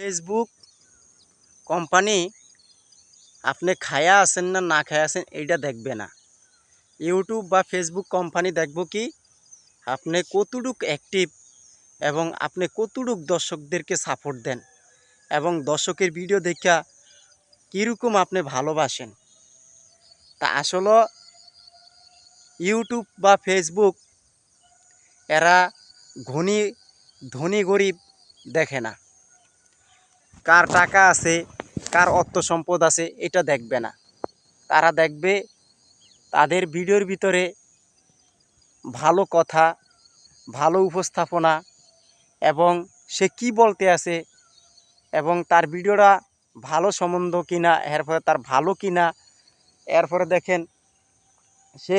Facebook company আপনি খায়া আছেন না না খায়া আছেন এইটা দেখবে না। ইউটিউব বা ফেসবুক কোম্পানি দেখব কি আপনি কতটুক অ্যাক্টিভ এবং আপনি কতটুক দর্শকদেরকে সাপোর্ট দেন এবং দর্শকের ভিডিও দেখা কীরকম আপনি ভালোবাসেন। তা আসলে ইউটিউব বা ফেসবুক এরা ধনী গরিব দেখে না, কার টাকা আছে কার অর্থ সম্পদ আছে এটা দেখবে না। তারা দেখবে তাদের ভিডিওর ভিতরে ভালো কথা, ভালো উপস্থাপনা এবং সে কি বলতে আছে এবং তার ভিডিওটা ভালো সম্বন্ধ কিনা, এরপরে তার ভালো কিনা, এরপরে দেখেন সে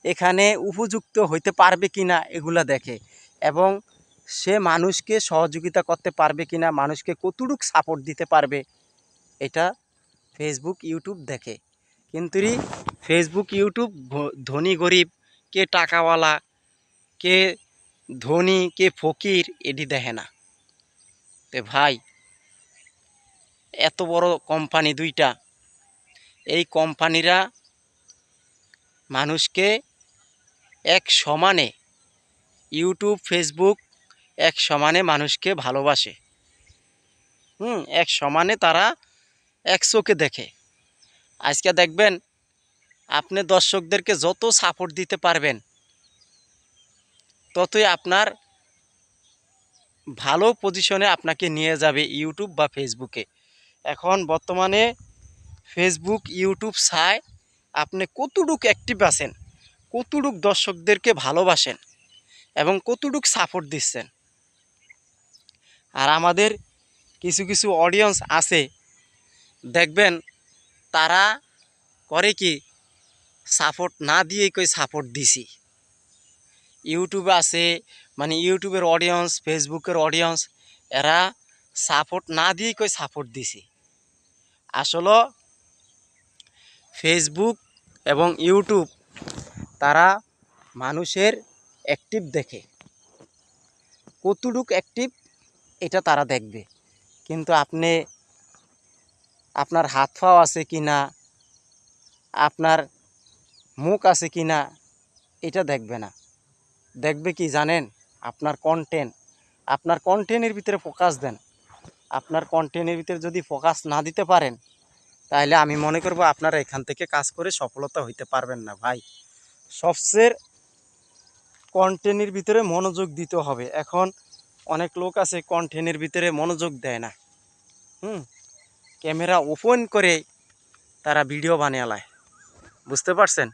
এখানে উপযুক্ত হইতে পারবে কিনা এগুলা দেখে এবং সে মানুষকে সহযোগিতা করতে পারবে কিনা, মানুষকে কতটুকু সাপোর্ট দিতে পারবে এটা ফেসবুক ইউটিউব দেখে। কিন্তু ফেসবুক ইউটিউব ধনী গরিব, কে টাকাওয়ালা, কে ধনী, কে ফকির এটি দেখে না। তো ভাই, এত বড় কোম্পানি দুইটা, এই কোম্পানিরা মানুষকে এক সমানে, ইউটিউব ফেসবুক এক সমানে মানুষকে ভালোবাসে। এক সমানে তারা এক চোখে দেখে। আজকে দেখবেন আপনি দর্শকদেরকে যত সাপোর্ট দিতে পারবেন ততই আপনার ভালো পজিশনে আপনাকে নিয়ে যাবে ইউটিউব বা ফেসবুকে। এখন বর্তমানে ফেসবুক ইউটিউব চায় আপনি কতটুক অ্যাক্টিভ আছেন, কতটুক দর্শকদেরকে ভালোবাসেন এবং কতটুক সাপোর্ট দিচ্ছেন। আর আমাদের কিছু কিছু অডিয়েন্স আছে দেখবেন তারা করে কি সাপোর্ট না দিয়েই কই সাপোর্ট দিছি। ইউটিউবে আছে মানে ইউটিউবের অডিয়েন্স, ফেসবুকের অডিয়েন্স, এরা সাপোর্ট না দিয়েই কই সাপোর্ট দিছি। আসলে ফেসবুক এবং ইউটিউব তারা মানুষের অ্যাক্টিভ দেখে, কতটুক অ্যাক্টিভ এটা তারা দেখবে। কিন্তু আপনি আপনার হাত পাও আছে কি না, আপনার মুখ আছে কি না এটা দেখবে না। দেখবে কি জানেন? আপনার কন্টেন্ট। আপনার কন্টেন্টের ভিতরে ফোকাস দেন। আপনার কন্টেন্টের ভিতরে যদি ফোকাস না দিতে পারেন তাহলে আমি মনে করব আপনারা এখান থেকে কাজ করে সফলতা হইতে পারবেন না ভাই। সবচেয়ে কন্টেন্টের ভিতরে মনোযোগ দিতে হবে। এখন অনেক লোক আছে কন্টেন্টের ভিতরে মনোযোগ দেয় না, ক্যামেরা ওপেন করে তারা ভিডিও বানিয়ে লায়। বুঝতে পারছেন?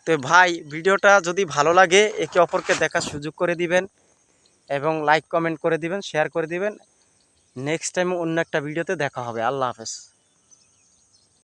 তো ভাই, ভিডিওটা যদি ভালো লাগে একে অপরকে দেখার সুযোগ করে দিবেন এবং লাইক কমেন্ট করে দিবেন, শেয়ার করে দিবেন। নেক্সট টাইম অন্য একটা ভিডিওতে দেখা হবে। আল্লাহ হাফেজ।